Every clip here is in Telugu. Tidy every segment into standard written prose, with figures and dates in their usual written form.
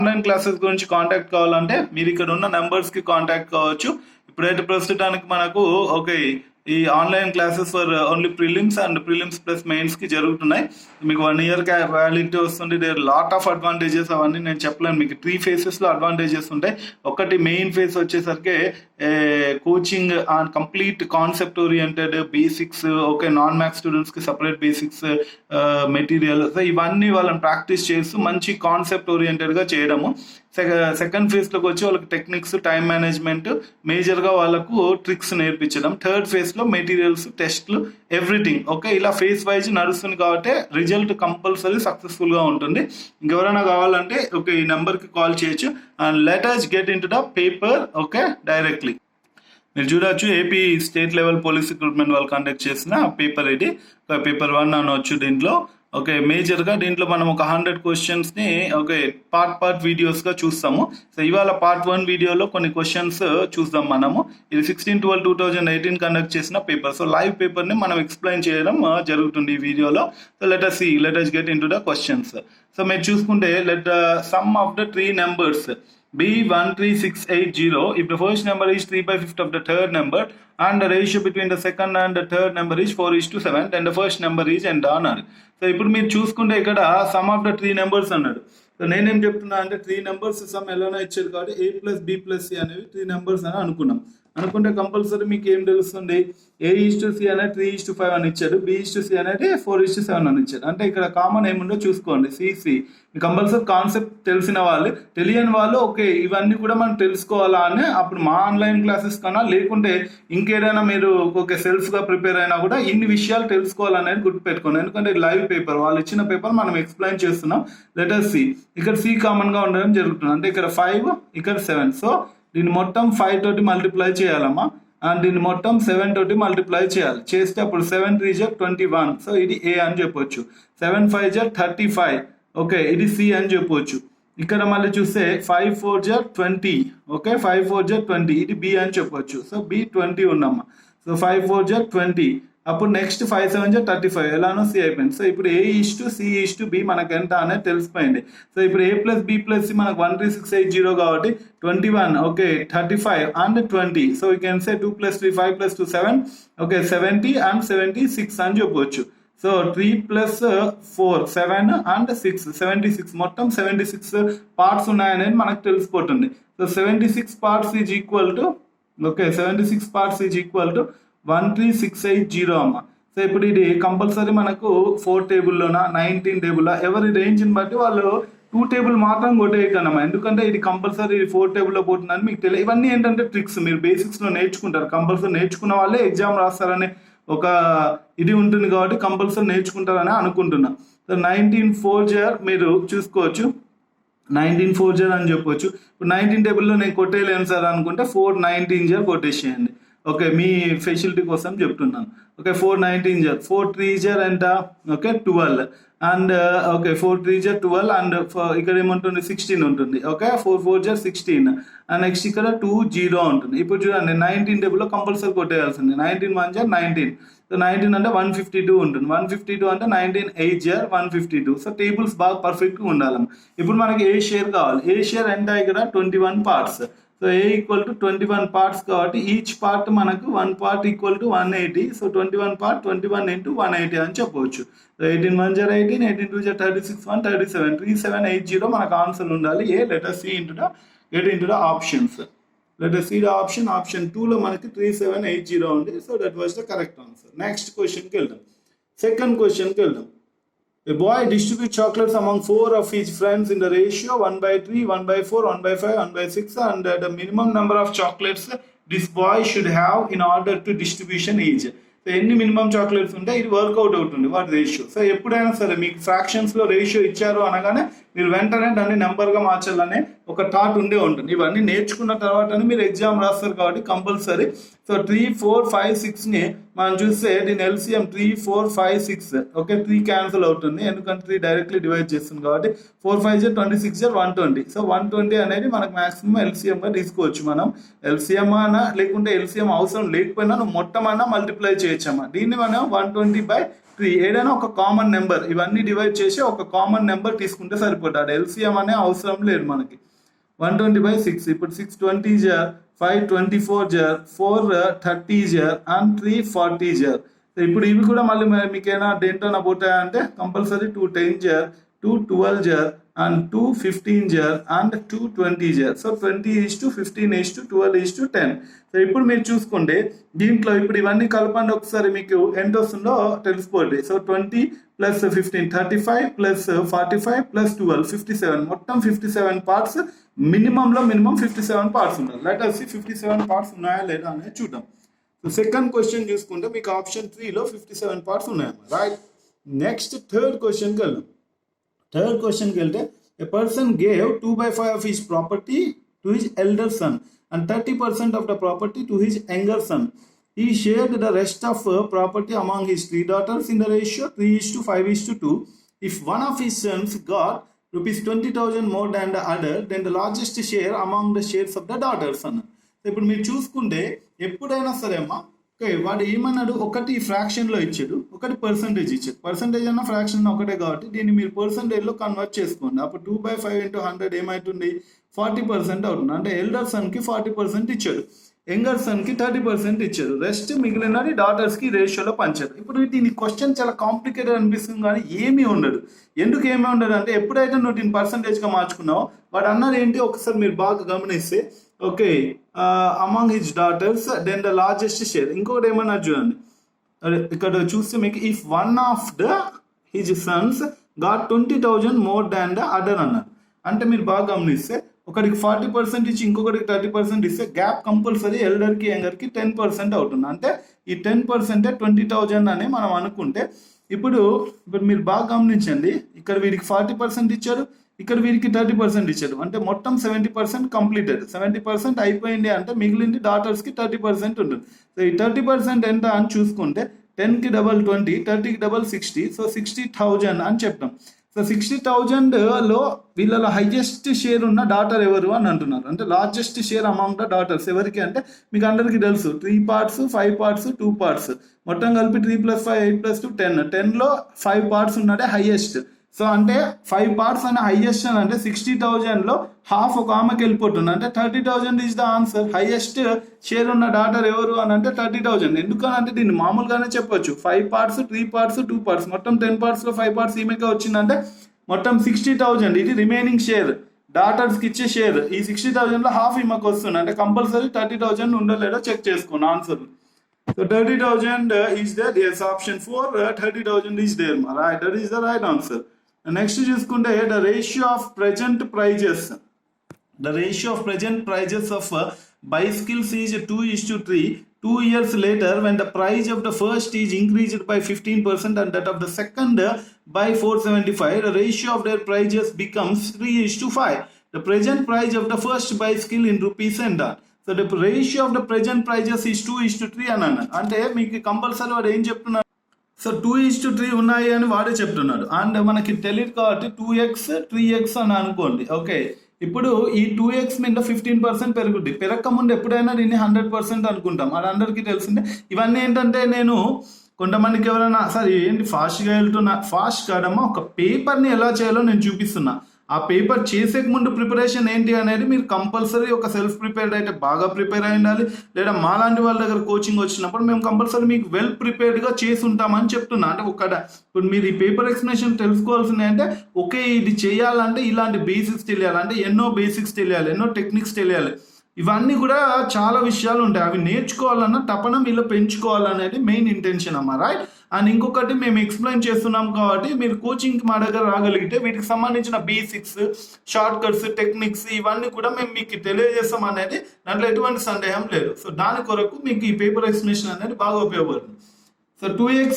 ఆన్లైన్ క్లాసెస్ గురించి కాంటాక్ట్ కావాలంటే మీరు ఇక్కడ ఉన్న నెంబర్స్కి కాంటాక్ట్ కావచ్చు. ఇప్పుడైతే ప్రస్తుతానికి మనకు ఓకే ఈ online classes for only prelims and prelims plus మెయిన్స్కి జరుగుతున్నాయి. మీకు 1 year వ్యాలిడిటీ వస్తుంది. దేర్ లాట్ ఆఫ్ అడ్వాంటేజెస్, అవన్నీ నేను చెప్పలేను. మీకు 3 phases అడ్వాంటేజెస్ ఉంటాయి. ఒకటి మెయిన్ ఫేజ్ వచ్చేసరికి coaching and complete concept oriented basics, okay non maths స్టూడెంట్స్కి సపరేట్ బేసిక్స్ మెటీరియల్, ఇవన్నీ వాళ్ళని ప్రాక్టీస్ చేస్తూ మంచి కాన్సెప్ట్ ఓరియంటెడ్గా చేయడము. సెకండ్ ఫేజ్లోకి వచ్చి వాళ్ళకి టెక్నిక్స్, టైం మేనేజ్మెంట్, మేజర్గా వాళ్ళకు ట్రిక్స్ నేర్పించడం. థర్డ్ ఫేజ్లో మెటీరియల్స్, టెస్ట్లు, ఎవ్రీథింగ్. ఓకే ఇలా ఫేజ్ వైజ్ నడుస్తుంది కాబట్టి రిజల్ట్ కంపల్సరీ సక్సెస్ఫుల్గా ఉంటుంది. ఇంకెవరైనా కావాలంటే ఓకే ఈ నెంబర్కి కాల్ చేయొచ్చు. And let us get in to the paper okay directly. మీరు చూడొచ్చు AP state level police recruitment వాళ్ళు కండక్ట్ చేసిన పేపర్ ఇది. పేపర్ 1 అనవచ్చు దీంట్లో. ఓకే మేజర్గా దీంట్లో మనం ఒక 100 క్వశ్చన్స్ని ఓకే పార్ట్ వీడియోస్గా చూస్తాము. సో ఇవాళ పార్ట్ 1 వీడియోలో కొన్ని క్వశ్చన్స్ చూద్దాం మనము. ఇది 16/12/2018 కండక్ట్ చేసిన పేపర్. సో లైవ్ పేపర్ని మనం ఎక్స్ప్లెయిన్ చేయడం జరుగుతుంది ఈ వీడియోలో. So let us get in to the questions. So మీరు చూసుకుంటే some of the 3 numbers B13680 if the first number is 3/5 of the third number and the ratio between the second and the third number is 4:7, then the first number is ఎంత అన్నారు. సో ఇప్పుడు మీరు చూసుకుంటే ఇక్కడ సమ్ ఆఫ్ ద 3 numbers అన్నాడు. సో నేనేం చెప్తున్నా అంటే 3 numbers సమ్ ఎలానో ఇచ్చారు కాబట్టి A+B+C అనేవి 3 numbers అని అనుకుంటే కంపల్సరీ మీకు ఏం తెలుస్తుంది, A:C అనేది 3:5 అని ఇచ్చాడు, B:C అనేది 4:7 అని ఇచ్చాడు. అంటే ఇక్కడ కామన్ ఏముందో చూసుకోండి, CC. కంపల్సరీ కాన్సెప్ట్ తెలిసిన వాళ్ళు, తెలియని వాళ్ళు ఓకే ఇవన్నీ కూడా మనం తెలుసుకోవాలా అని అప్పుడు మా ఆన్లైన్ క్లాసెస్ కన్నా లేకుంటే ఇంకేదైనా మీరు ఓకే సెల్ఫ్గా ప్రిపేర్ అయినా కూడా ఇన్ని విషయాలు తెలుసుకోవాలనేది గుర్తుపెట్టుకోండి. ఎందుకంటే లైవ్ పేపర్, వాళ్ళు ఇచ్చిన పేపర్ మనం ఎక్స్ప్లెయిన్ చేస్తున్నాం. Let us see. ఇక్కడ C కామన్గా ఉండడం జరుగుతుంది. అంటే ఇక్కడ 5, ఇక్కడ 7. సో దీన్ని మొత్తం 5 తోటి మల్టిప్లై చేయాలమ్మా, అండ్ దీన్ని మొత్తం 7 తోటి మల్టిప్లై చేయాలి. చేస్తే అప్పుడు 7 3 21. సో ఇది A అని చెప్పొచ్చు. 7 5 35. ఓకే ఇది C అని చెప్పొచ్చు. ఇక్కడ మళ్ళీ చూస్తే 5 4 20. ఓకే 5 4 20. ఇది B అని చెప్పొచ్చు. సో B 20 ఉన్నామా. సో 5 4 20. అప్పుడు నెక్స్ట్ 5 7 35. ఎలానో C అయిపోయింది. సో ఇప్పుడు A:C:B మనకు ఎంత అనేది తెలిసిపోయింది. సో ఇప్పుడు A+B+C మనకు 13680 కాబట్టి 21 okay 35 and 20. So you can say 2 + 3 5 + 2 7 okay 70 and 76 అని చెప్పవచ్చు. So 3 + 4 7 and 6 76. మొత్తం 76 పార్ట్స్ ఉన్నాయనేది మనకు తెలిసిపోతుంది. So 76 parts is equal to okay 76 parts is equal to 13680 అమ్మ. సో ఇప్పుడు ఇది కంపల్సరీ మనకు 4 టేబుల్లోనా 19 టేబుల్లా ఎవరి రేంజ్ని బట్టి వాళ్ళు 2 టేబుల్ మాత్రం కొట్టేయకనమ్మా. ఎందుకంటే ఇది కంపల్సరీ 4 టేబుల్లో పోతుందని మీకు తెలియదు. ఇవన్నీ ఏంటంటే ట్రిక్స్, మీరు బేసిక్స్లో నేర్చుకుంటారు. కంపల్సరీ నేర్చుకున్న వాళ్ళే ఎగ్జామ్ రాస్తారని ఒక ఇది ఉంటుంది కాబట్టి కంపల్సరీ నేర్చుకుంటారని అనుకుంటున్నా. సో 19 4 మీరు చూసుకోవచ్చు, 19 4 అని చెప్పొచ్చు. ఇప్పుడు 19 టేబుల్లో నేను కొట్టేయలేను సార్ అనుకుంటే 4 19 కొట్టేసేయండి. ఓకే మీ ఫెసిలిటీ కోసం చెప్తున్నాను. ఓకే 4 19 4 3 ఎంత ఓకే 12 అండ్ ఓకే 4 3 12 అండ్ ఇక్కడ ఏముంటుంది 16 ఉంటుంది. ఓకే 4 4 16 అండ్ నెక్స్ట్ ఇక్కడ 2 0 ఉంటుంది. ఇప్పుడు చూడండి 19 టేబుల్లో కంపల్సరీ కొట్టేయాల్సింది. 19 1 19. సో 19 అంటే 152 ఉంటుంది. 152 అంటే 19 8 152. సో టేబుల్స్ బాగా పర్ఫెక్ట్గా ఉండాలి. ఇప్పుడు మనకి ఏ షేర్ కావాలి. ఏ షేర్ ఎంత ఇక్కడ 21 parts. సో A = 21 parts కాబట్టి ఈచ్ పార్ట్ మనకు 1 part = 180. సో 21 part 21 × 180 అని చెప్పవచ్చు. సో 18 1 18 18 2 36 1 37 3780 మనకు ఆన్సర్ ఉండాలి. let us get into the options. Let us see the option. Option 2లో మనకి 3780 ఉంది. So that was the correct answer. Next క్వశ్చన్కి వెళ్దాం. సెకండ్ క్వశ్చన్కి వెళ్దాం. A boy distributes chocolates among 4 of his friends in the ratio 1/3, 1/4, 1/5, 1/6, and the minimum number of chocolates this boy should have in order to distribution is. So ఎన్ని మినిమం చాక్లెట్స్ ఉంటే ఇది వర్కౌట్ అవుతుంది వాటి రేషియో. సో ఎప్పుడైనా సరే మీకు ఫ్రాక్షన్స్లో రేషియో ఇచ్చారు అనగానే మీరు వెంటనే దాన్ని నెంబర్గా మార్చాలనే ఒక థాట్ ఉండే ఉంటుంది. ఇవన్నీ నేర్చుకున్న తర్వాతనే మీరు ఎగ్జామ్ రాస్తారు కాబట్టి కంపల్సరీ. సో 3 4 5 6ని మనం చూస్తే దీని LCM 3 4 5 6 ఓకే 3 క్యాన్సిల్ అవుతుంది. ఎందుకంటే 3 డైరెక్ట్లీ డివైడ్ చేస్తుంది కాబట్టి 4 5 26 120. సో 120 అనేది మనకు మాక్సిమం LCMగా తీసుకోవచ్చు. మనం LCM అన్నా లేకుంటే LCM అవసరం లేకపోయినా నువ్వు మొత్తం అన్నా మల్టిప్లై చేయొచ్చమ్మా. దీన్ని మనం 120/2 3 ఏదైనా ఒక కామన్ నెంబర్ ఇవన్నీ డివైడ్ చేసి ఒక కామన్ నెంబర్ తీసుకుంటే సరిపోతుంది. ఎల్సిఎం అనే అవసరం లేదు మనకి. 120/6 ఇప్పుడు 6 20 జర్ 5 24 జర్ 4 30 జర్ అండ్ 3 40 జర్. ఇప్పుడు ఇవి కూడా మళ్ళీ మీకు ఏమైనా దేంట్లో పోతాయంటే కంపల్సరీ 2 10 జర్ 2 12 జర్ అండ్ 2 15 జర్ అండ్ 2 20 జర్. సో 20:15:12:10. సో ఇప్పుడు మీరు చూసుకుంటే దీంట్లో ఇప్పుడు ఇవన్నీ కలపండి ఒకసారి, మీకు ఎంత వస్తుందో తెలిసిపోద్ది. సో 20 + 15 35 + 45 + 12 57, మొత్తం 57 పార్ట్స్. మినిమం 57 పార్ట్స్ ఉన్నాయి. లెట్ us see 57 పార్ట్స్ ఉన్నాయా లేదా అనేది చూద్దాం. సో సెకండ్ క్వశ్చన్ చూసుకుంటే మీకు ఆప్షన్ 3లో 57 పార్ట్స్ ఉన్నాయి, రైట్. నెక్స్ట్ థర్డ్ క్వశ్చన్కి వెళ్దాం. థర్డ్ క్వశ్చన్కి వెళ్తే a person gave 2/5 of his property to his elder son and 30% of the property to his younger son. He shared the rest of property among his 3 daughters in the ratio 3:5:2. If one of his sons got rupees 20,000 more than the other, then the largest share among the shares of the daughters. ఇప్పుడు మీరు చూసుకుంటే ఎప్పుడైనా సరే అమ్మా, ఓకే, వాడు ఏమన్నాడు, ఒకటి ఫ్రాక్షన్లో ఇచ్చాడు, ఒకటి పర్సంటేజ్ ఇచ్చాడు. పర్సంటేజ్ అన్న ఫ్రాక్షన్ ఒకటే కాబట్టి దీన్ని మీరు పర్సంటేజ్లో కన్వర్ట్ చేసుకోండి. అప్పుడు 2/5 × 100 ఏమవుతుంది, 40% అవుతుంది. అంటే ఎల్డర్ సన్కి 40% ఇచ్చాడు, యంగర్ సన్కి 30% ఇచ్చారు. రెస్ట్ మిగిలినది డాటర్స్కి రేషియోలో పంచారు. ఇప్పుడు దీని క్వశ్చన్ చాలా కాంప్లికేటెడ్ అనిపిస్తుంది కానీ ఏమీ ఉండదు. ఎందుకు ఏమీ ఉండదు అంటే ఎప్పుడైతే నువ్వు దీన్ని పర్సంటేజ్గా మార్చుకున్నావో వాడు అన్నది ఏంటి ఒకసారి మీరు బాగా గమనిస్తే, okay, among his daughters then the largest share. ఇంకొకటి ఏమన్నా చూడండి, ఇక్కడ చూస్తే మీకు if one of the his sons got 20,000 more than the other అన్నారు. అంటే మీరు బాగా గమనిస్తే ఒకరికి 40% ఇచ్చి ఇంకొకరికి 30% ఇస్తే గ్యాప్ కంపల్సరీ ఎల్డర్కి యంగర్కి 10% అవుతుంది. అంటే ఈ 10% 20,000 అని మనం అనుకుంటే ఇప్పుడు మీరు బాగా గమనించండి, ఇక్కడ వీరికి 40% ఇచ్చారు, ఇక్కడ వీరికి 30% ఇచ్చారు. అంటే మొత్తం 70% కంప్లీటెడ్. 70% అయిపోయింది అంటే మిగిలింది డాటర్స్కి 30% ఉంటుంది. సో ఈ 30% ఎంత అని చూసుకుంటే 10కి డబల్ 20, 30కి డబల్ 60, సో 60,000 అని చెప్తాం. సో 60,000లో వీళ్ళలో హైయెస్ట్ షేర్ ఉన్న డాటర్ ఎవరు అని అంటున్నారు. అంటే largest share among the daughters ఎవరికి అంటే మీకు అందరికీ తెలుసు 3 పార్ట్స్ 5 పార్ట్స్ 2 పార్ట్స్ మొత్తం కలిపి 3 + 5 8 + 2 10. 10లో 5 పార్ట్స్ ఉన్నదే హైయెస్ట్. సో అంటే 5 పార్ట్స్ అనే హైయెస్ట్ అని అంటే 60,000లో హాఫ్ ఒక ఆమెకి వెళ్ళిపోతుంది. అంటే 30,000 is the answer. Highest share ఉన్న డాటర్ ఎవరు అని అంటే 30,000. ఎందుకనంటే దీన్ని మామూలుగానే చెప్పొచ్చు, 5 పార్ట్స్ 3 పార్ట్స్ 2 పార్ట్స్ మొత్తం 10 పార్ట్స్లో 5 పార్ట్స్ ఈమెకే వచ్చిందంటే మొత్తం 60,000 ఇది రిమైనింగ్ షేర్, డాటర్స్కి ఇచ్చే షేర్. ఈ 60,000లో హాఫ్ ఈమెకు వస్తుంది. అంటే కంపల్సరీ 30,000 ఉండలేదో చెక్ చేసుకోండి answer. So 30,000 is there. Yes, option 4 30,000 is there. Right, that is the right answer. Next చూసుకుంటే the ratio of present prices. The ratio of present prices of bicycles is 2:3. 2 years later, when the price of the first is increased by 15% and that of the second by 475, the ratio of their prices becomes 3:5. The present price of the first bicycle in rupees and that. So the ratio of the present prices is 2:3 అని అన్నారు. అంటే మీకు కంపల్సరీ వాడు ఏం చెప్తున్నారు, సో 2:3 ఉన్నాయి అని వాడే చెప్తున్నాడు. అండ్ మనకి తెలియదు కాబట్టి 2x 3x అని అనుకోండి. ఓకే, ఇప్పుడు ఈ 2x మీద 15% పెరుగుద్ది. పెరగక ముందు ఎప్పుడైనా దీన్ని 100% అనుకుంటాం, అది అందరికీ తెలిసిందే. ఇవన్నీ ఏంటంటే నేను కొంతమందికి ఎవరైనా సరే ఏంటి ఫాస్ట్గా వెళ్తున్నా, ఫాస్ట్ కాదమ్మా, ఒక పేపర్ని ఎలా చేయాలో నేను చూపిస్తున్నా. ఆ పేపర్ చేసే ముందు ప్రిపరేషన్ ఏంటి అనేది మీరు కంపల్సరీ ఒక సెల్ఫ్ ప్రిపేర్డ్ అయితే బాగా ప్రిపేర్ అయి ఉండాలి. లేదా మాలాంటి వాళ్ళ దగ్గర కోచింగ్ వచ్చినప్పుడు మేము కంపల్సరీ మీకు వెల్ ప్రిపేర్డ్గా చేసి ఉంటామని చెప్తున్నా. అంటే ఇప్పుడు మీరు ఈ పేపర్ ఎక్స్ప్లెనేషన్ తెలుసుకోవాల్సింది అంటే ఓకే ఇది చేయాలంటే ఇలాంటి బేసిక్స్ తెలియాలంటే ఎన్నో బేసిక్స్ తెలియాలి, ఎన్నో టెక్నిక్స్ తెలియాలి. ఇవన్నీ కూడా చాలా విషయాలు ఉంటాయి, అవి నేర్చుకోవాలన్నా తపన మీలో పెంచుకోవాలనేది మెయిన్ ఇంటెన్షన్ అమ్మా, రైట్. అండ్ ఇంకొకటి మేము ఎక్స్ప్లెయిన్ చేస్తున్నాం కాబట్టి మీరు కోచింగ్కి మా దగ్గర రాగలిగితే వీటికి సంబంధించిన బేసిక్స్, షార్ట్ కట్స్, టెక్నిక్స్ ఇవన్నీ కూడా మేము మీకు తెలియజేస్తాం అనేది దాంట్లో ఎటువంటి సందేహం లేదు. సో దాని కొరకు మీకు ఈ పేపర్ ఎక్స్ప్లెనేషన్ అనేది బాగా ఉపయోగపడుతుంది. సో 2x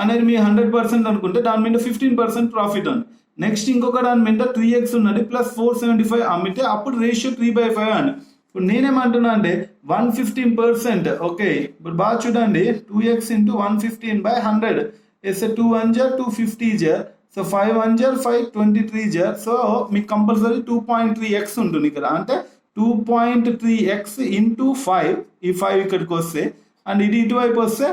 అనేది మీ 100% అనుకుంటే దాని మీద 15% ప్రాఫిట్ అని. నెక్స్ట్ ఇంకొక దాని మీద 3x ఉన్నది ప్లస్ 475 అమ్మితే అప్పుడు రేషియో 3/5 అని. ఇప్పుడు నేనేమంటున్నా అంటే 115%. ఓకే, ఇప్పుడు బాగా చూడండి, 2x × 115/100 ఎస్ 2 1 జర్ 250 జర్, సో 5 1 జర్ 5 23 జర్. సో మీకు కంపల్సరీ 2.3x ఉంటుంది ఇక్కడ. అంటే 2.3x × 5, ఈ 5 ఇక్కడికి వస్తే అండ్ ఇది ఇటువైపు వస్తే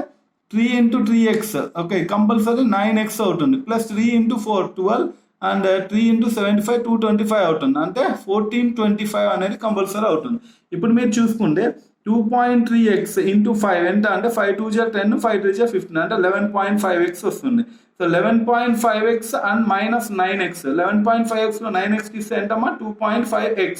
3 into 3x, okay compulsory 9x అవుతుంది, ప్లస్ 3 into 4 12 అండ్ 3 into 75 225 అవుతుంది, అంటే 1425 అనేది కంపల్సరీ అవుతుంది. ఇప్పుడు మీరు చూసుకుంటే 2.3x ఇంటూ 5 ఎంత అంటే 5 2 10 5 3 15 అంటే 11.5x వస్తుంది. So 11.5x and minus 9x, 11.5x లో 9x ఇస్తే ఎంతమ్మా 2.5x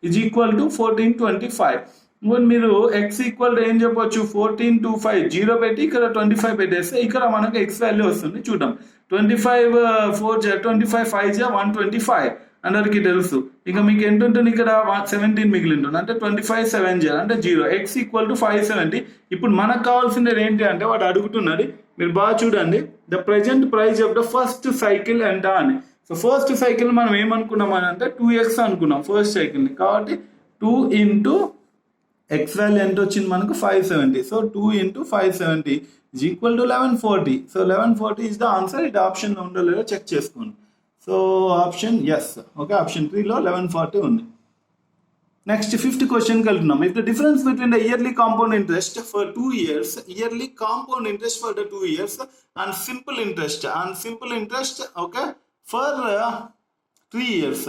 ఈజ్ ఈక్వల్ టు 1425. ఇప్పుడు మీరు ఎక్స్ ఈక్వల్ టు ఏం చెప్పొచ్చు 1425 జీరో పెట్టి ఇక్కడ 25 పెట్టేస్తే ఇక్కడ మనకు ఎక్స్ వాల్యూ వస్తుంది. చూద్దాం 25 4 25 5 125 అందరికి తెలుసు. ఇక మీకు ఎంత ఉంటుంది ఇక్కడ 17 మిగిలి ఉంటుంది, అంటే 25 7 అంటే 0, ఎక్స్ ఈక్వల్ టు 570. ఇప్పుడు మనకు కావాల్సింది ఏంటి అంటే వాడు అడుగుతున్నది, మీరు బాగా చూడండి, the present price of the first cycle ఎంత అని. సో ఫస్ట్ సైకిల్ మనం ఏమనుకున్నాం అని అంటే 2x అనుకున్నాం ఫస్ట్ సైకిల్ని, కాబట్టి 2 into ఎక్స్ వాల్యూ ఎంత వచ్చింది మనకు 570. So 2 into 570 is equal to 1140. So 1140 is the answer. ఇది ఆప్షన్లో ఉందో లేదో చెక్ చేసుకోండి. So options, okay option 3లో 1140 ఉంది. నెక్స్ట్ ఫిఫ్త్ క్వశ్చన్కి వెళ్తున్నాం. If the difference between the yearly compound interest for 2 years, yearly compound interest for the 2 years and simple interest okay for 3 years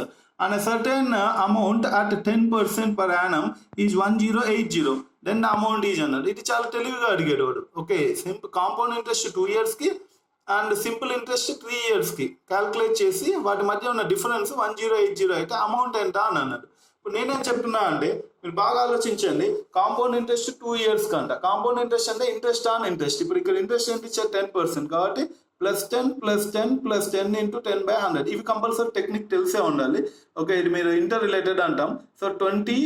and a certain amount at 10% per annum is 1080, then the amount is అన్నాడు. ఇది చాలా తెలివిగా అడిగాడు వాడు. ఓకే కాంపౌండ్ ఇంట్రెస్ట్ 2 years కి అండ్ సింపుల్ ఇంట్రెస్ట్ 3 years కి క్యాల్కులేట్ చేసి వాటి మధ్య ఉన్న డిఫరెన్స్ 1080 అయితే అమౌంట్ ఎంత అని అన్నాడు. ఇప్పుడు నేనేం చెప్తున్నా అంటే మీరు బాగా ఆలోచించండి, కాంపౌండ్ ఇంట్రెస్ట్ 2 years కంట, కాంపౌండ్ ఇంట్రెస్ట్ అంటే ఇంట్రెస్ట్ ఆన్ ఇంట్రెస్ట్. ఇప్పుడు ఇక్కడ ఇంట్రెస్ట్ ఎంత ఇచ్చారు 10%, కాబట్టి +10 into 10/100. ఇవి కంపల్సరీ టెక్నిక్ తెలిసే ఉండాలి. ఓకే ఇది మీరు ఇంటర్ రిలేటెడ్ అంటాం. సో 20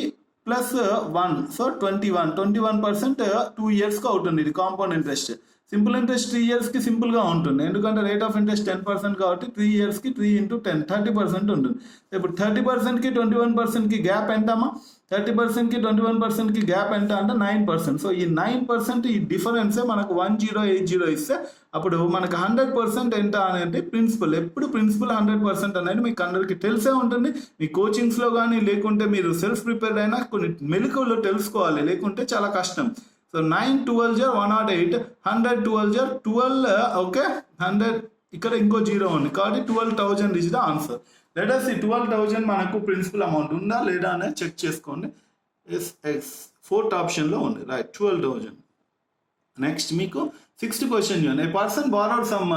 + 1 సో 21% 2 yearsకి అవుతుంది ఇది కాంపౌండ్ ఇంట్రెస్ట్. సింపుల్ ఇంట్రెస్ట్ 3 yearsకి సింపుల్గా ఉంటుంది, ఎందుకంటే రేట్ ఆఫ్ ఇంట్రెస్ట్ 10% కాబట్టి 3 yearsకి 3 into 10 30% ఉంటుంది. ఇప్పుడు 30%కి 21%కి గ్యాప్ ఎంతమ్మా, 30%కి 21%కి గ్యాప్ ఎంత అంటే 9%. సో ఈ 9% ఈ డిఫరెన్సే మనకు 1080 ఇస్తే అప్పుడు మనకు 100% ఎంత అనేది ప్రిన్సిపల్. ఎప్పుడు ప్రిన్సిపల్ 100% అనేది మీకు అందరికి తెలిసే ఉంటుంది. మీ కోచింగ్స్లో కానీ లేకుంటే మీరు సెల్ఫ్ ప్రిపేర్డ్ అయినా కొన్ని మెలకువలు తెలుసుకోవాలి, లేకుంటే చాలా కష్టం. సో 9 12 108, 100 12 12 ఓకే 100 ఇక్కడ ఇంకో 0 ఉంది, కాబట్టి 12,000 is the answer. Let us see 12,000 మనకు ప్రిన్సిపల్ అమౌంట్ ఉందా లేదా అనేది చెక్ చేసుకోండి. ఫోర్త్ ఆప్షన్లో ఉంది, రైట్ 12,000. నెక్స్ట్ మీకు 6th క్వశ్చన్ చూడండి. ఏ person borrowed some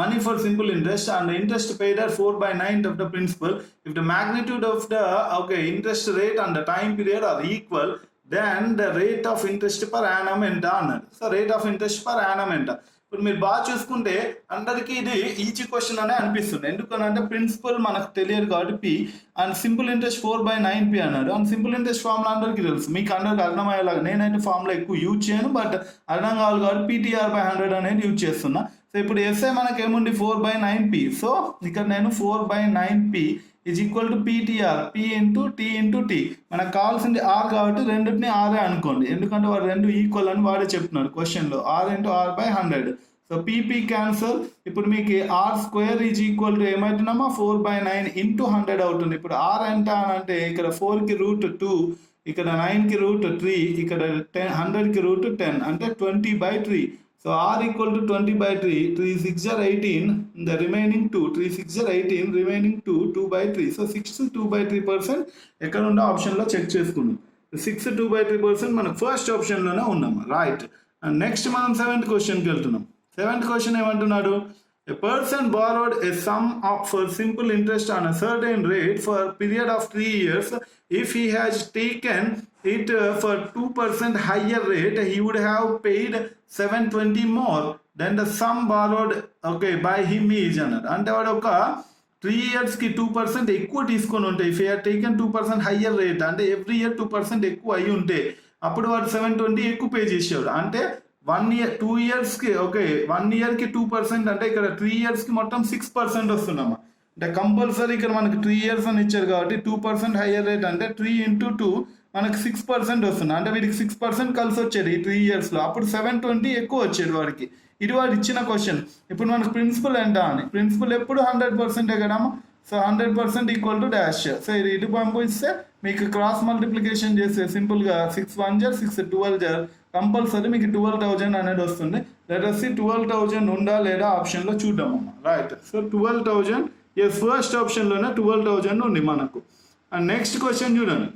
money for simple interest and the interest paid are 4/9 of the principal. If the magnitude of the interest rate and the time period are equal, then the rate of interest per annum ఎంత అన్నాడు. So rate of interest per annum ఎంత. ఇప్పుడు మీరు బాగా చూసుకుంటే అందరికీ ఇది ఈజీ క్వశ్చన్ అనే అనిపిస్తుంది, ఎందుకనంటే ప్రిన్సిపల్ మనకు తెలియదు కాబట్టి P and simple interest 4/9p అన్నాడు. అండ్ సింపుల్ ఇంట్రెస్ట్ ఫార్ములా అందరికీ తెలుసు, మీకు అందరికి అర్థమయ్యేలాగా నేనైతే ఫార్ములా ఎక్కువ యూజ్ చేయను, బట్ అర్థం కావాలి కాబట్టి PTR/100 అనేది యూజ్ చేస్తున్నా. సో ఇప్పుడు ఎస్ఐ మనకి ఏముంది 4/9p. సో ఇక్కడ నేను 4/9p is equal to PTR, P into T. మనకు కావాల్సింది R కాబట్టి రెండింటిని R అనుకోండి, ఎందుకంటే వాడు రెండు ఈక్వల్ అని వాడే చెప్తున్నాడు క్వశ్చన్లో. R into R/100. So PP cancel. ఇప్పుడు మీకు R² ఈజ్ ఈక్వల్ టు ఏమవుతుందమ్మా 4/9 into 100 అవుతుంది. ఇప్పుడు R ఎంత అని అంటే ఇక్కడ 4కి √2, ఇక్కడ 9కి √3, ఇక్కడ 100కి √10 అంటే 20/3. So R equal to 20/3, 3 6 are 18, the remaining 2, 3 6 are 18, remaining 2, 2/3. So 6 2/3% ఎక్కడ ఉందో ఆప్షన్లో చెక్ చేసుకున్నాం. 6 2/3% మనకు ఫస్ట్ ఆప్షన్లోనే ఉన్నాము, రైట్. అండ్ నెక్స్ట్ మనం 7th క్వశ్చన్కి వెళ్తున్నాం. 7th క్వశ్చన్ ఏమంటున్నాడు, a person borrowed a sum for simple interest on a certain rate for a period of 3 years. If he has taken it for 2% higher rate, he would have paid 720 more than the sum borrowed by him is అన్నారు. అంటే వాడు ఒక 3 yearsకి 2% ఎక్కువ తీసుకొని ఉంటే, if you're taken 2% higher rate అంటే ఎవ్రీ ఇయర్ 2% ఎక్కువ అయ్యి ఉంటే అప్పుడు వాడు 720 ఎక్కువ పే చేసేవాడు. అంటే 1 year 2 yearsకి 1 yearకి 2% అంటే ఇక్కడ 3 yearsకి మొత్తం 6% వస్తున్నామా. అంటే కంపల్సరీ ఇక్కడ మనకి 3 years అని ఇచ్చారు కాబట్టి 2% హయ్యర్ రేట్ అంటే 3 into 2 మనకి 6% వస్తుంది. అంటే వీడికి 6% కలిసి వచ్చేది ఈ 3 yearsలో, అప్పుడు 720 ఎక్కువ వచ్చేది వాడికి. ఇది వాడు ఇచ్చిన క్వశ్చన్. ఇప్పుడు మనకు ప్రిన్సిపల్ ఎంత అని, ప్రిన్సిపల్ ఎప్పుడు 100% కదమ్మా. So 100% equal to dash. So ఇది పంపిస్తే మీకు క్రాస్ మల్టిప్లికేషన్ చేస్తే సింపుల్గా 6 1 6 12 కంపల్సరీ మీకు 12,000 అనేది వస్తుంది. లెట్ us see 12,000 ఉందా లేదా ఆప్షన్లో చూద్దాం అమ్మ. రైట్, సో 12,000 ఎస్, ఫస్ట్ ఆప్షన్లోనే 12,000 ఉంది మనకు. అండ్ నెక్స్ట్ క్వశ్చన్ చూడండి.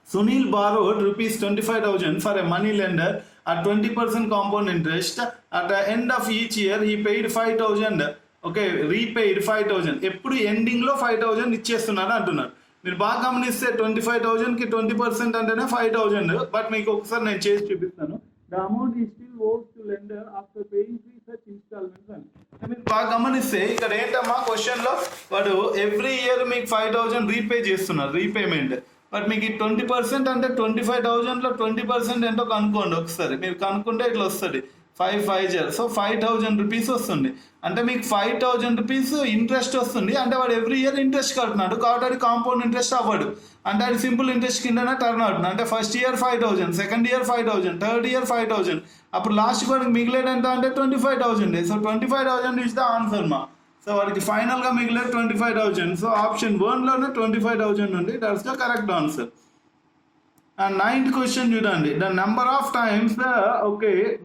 Sunil borrowed rupees 25,000 for a money lender at 20% compound interest. At the end of each year, he paid 5,000. Okay, రీపెయిడ్ 5,000. ఎప్పుడు ఎండింగ్లో 5,000 ఇచ్చేస్తున్నారు అంటున్నారు. మీరు బాగా గమనిస్తే 25,000కి 20% అంటేనే 5,000. బట్ మీకు ఒకసారి నేను చేసి చూపిస్తాను. The amount he still owes to lender after paying 3 such instalments అని. మీరు బాగా గమనిస్తే ఇక్కడ ఏంటమ్మా క్వశ్చన్లో వాడు ఎవ్రీ ఇయర్ మీకు 5,000 రీపే చేస్తున్నారు, రీపేమెంట్. బట్ మీకు ఈ 20% అంటే 25,000లో 20% ఏంటో కనుక్కోండి ఒకసారి. మీరు కనుక్కుంటే ఇట్లా వస్తుంది 5,5,000. సో 5,000 రూపీస్ వస్తుంది. అంటే మీకు 5,000 రూపీస్ ఇంట్రెస్ట్ వస్తుంది. అంటే వాడు ఎవ్రీ ఇయర్ ఇంట్రెస్ట్ కడుతున్నాడు కాబట్టి అది కాంపౌండ్ ఇంట్రెస్ట్ అవ్వడు. అంటే అది సింపుల్ ఇంట్రెస్ట్ కిందనే టర్న్ అవుతుంది. అంటే first year 5,000, second year 5,000, third year 5,000. అప్పుడు లాస్ట్ వాడికి మిగిలేదు ఎంత అంటే 25,000. సో 25,000 ఇస్ ద ఆన్సర్ మా. సో వాడికి ఫైనల్గా మిగిలేదు 25,000. సో ఆప్షన్ 1లోనే 25,000 ఉంది. That's the correct answer. And 9th question చూడండి. The number of times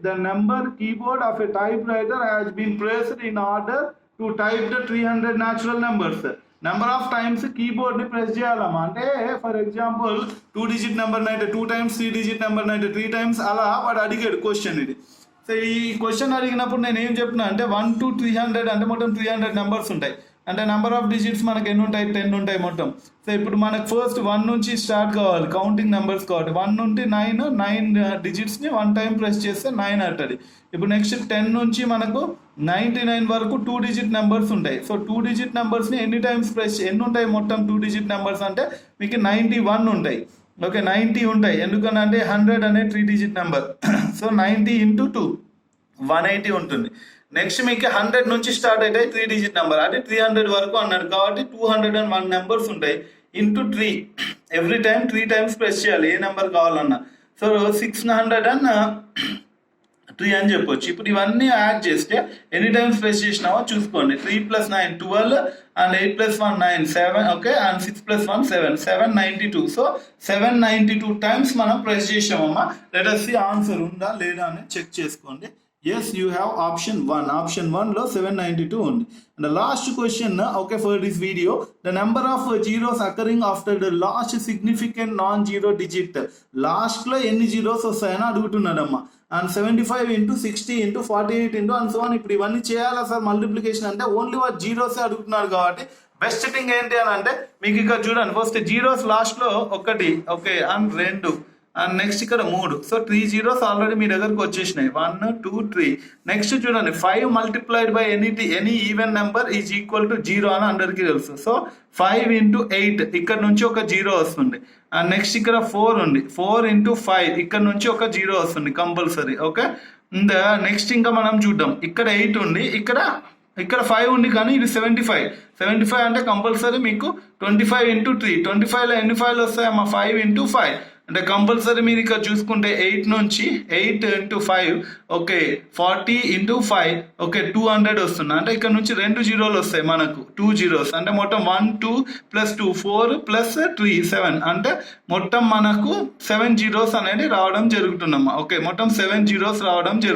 the number keyboard of a typewriter has been pressed in order to type the 300 natural numbers. Number of times కీబోర్డ్ని press చేయాలమ్మా. అంటే ఫర్ ఎగ్జాంపుల్ 2 డిజిట్ నెంబర్ని అయితే 2 times, 3 డిజిట్ నెంబర్ని అయితే 3 times, అలా వాడు అడిగాడు క్వశ్చన్ ఇది. సో ఈ క్వశ్చన్ అడిగినప్పుడు నేను ఏం చెప్తున్నా అంటే 1 to 300 అంటే మొత్తం 300 నెంబర్స్ ఉంటాయి. అంటే నెంబర్ ఆఫ్ డిజిట్స్ మనకి ఎన్ని ఉంటాయి? 10 ఉంటాయి మొత్తం. సో ఇప్పుడు మనకు ఫస్ట్ 1 నుంచి స్టార్ట్ కావాలి, కౌంటింగ్ నెంబర్స్ కాబట్టి 1 నుండి 9 డిజిట్స్ని 1 time ప్రెస్ చేస్తే 9 అవుతుంది. ఇప్పుడు నెక్స్ట్ 10 నుంచి మనకు 99 వరకు 2 digit నెంబర్స్ ఉంటాయి. సో 2 digit నెంబర్స్ని ఎన్ని టైమ్స్ ఎన్ని ఉంటాయి మొత్తం 2 digit నెంబర్స్ అంటే మీకు 91 ఉంటాయి. ఓకే, 90 ఉంటాయి. ఎందుకనంటే 100 అనే 3 digit నెంబర్. సో 90 into 2 180 ఉంటుంది. నెక్స్ట్ మీకు 100 నుంచి స్టార్ట్ అయితే 3 digit నెంబర్, అంటే 300 వరకు అన్నాడు కాబట్టి 201 నెంబర్స్ ఉంటాయి. Into 3 every time 3 times press చేయాలి ఏ నెంబర్ కావాలన్నా. సో 603 అని చెప్పొచ్చు. ఇప్పుడు ఇవన్నీ యాడ్ చేస్తే ఎన్ని టైమ్స్ ప్రెస్ చేసినావో చూసుకోండి. 3 + 9 12 and 8 + 1 9 7. Okay, and 6 + 1 7 792. So 792 times మనం ప్రెస్ చేసామమ్మా. లెట్ us see ఆన్సర్ ఉందా లేదా అని చెక్ చేసుకోండి. Yes, you have option 1. Option 1లో 792 ఉంది. And the last question, okay, for this video, the number of zeros occurring after the last significant non-zero digit. లాస్ట్లో ఎన్ని జీరోస్ వస్తాయని అడుగుతున్నాడమ్మా. And 75 into 60 into 48 into and so on. ఇప్పుడు ఇవన్నీ చేయాలా సార్ మల్టిప్లికేషన్ అంటే? ఓన్లీ వాడు జీరోసే అడుగుతున్నారు కాబట్టి బెస్ట్ థింగ్ ఏంటి అని అంటే మీకు ఇక్కడ చూడండి. ఫస్ట్ జీరోస్ లాస్ట్లో 1, ఓకే, అండ్ 2 అండ్ నెక్స్ట్ ఇక్కడ 3. సో 3 zeros ఆల్రెడీ మీ దగ్గరకు వచ్చేసినాయి. 1 2 3. నెక్స్ట్ చూడండి 5 multiplied by any even number is equal to 0 అని అందరికీ తెలుసు. సో 5 into 8 ఇక్కడ నుంచి ఒక 0 వస్తుంది. అండ్ నెక్స్ట్ ఇక్కడ 4 ఉంది. 4 into 5 ఇక్కడ నుంచి ఒక 0 వస్తుంది కంపల్సరీ. ఓకే, నెక్స్ట్ ఇంకా మనం చూద్దాం. ఇక్కడ 8 ఉంది, ఇక్కడ 5 ఉంది, కానీ ఇది 75 అంటే కంపల్సరీ మీకు 25 into 3. 25లో ఎన్ని 5లు వస్తాయమ్మా? 5 into 5 అంటే కంపల్సరీ మీరు ఇక్కడ చూసుకుంటే 8 నుంచి 8 into 5 ఓకే 40 into 5 ఓకే 200 వస్తుంది. అంటే ఇక్కడ నుంచి 2 జీరోలు వస్తాయి మనకు, 2 zeros. అంటే మొత్తం 1 2 + 2 4 + 3 7. అంటే మొత్తం మనకు 7 zeros అనేది రావడం జరుగుతుందమ్మా. ఓకే, మొత్తం 7 zeros రావడం జరుగుతుంది.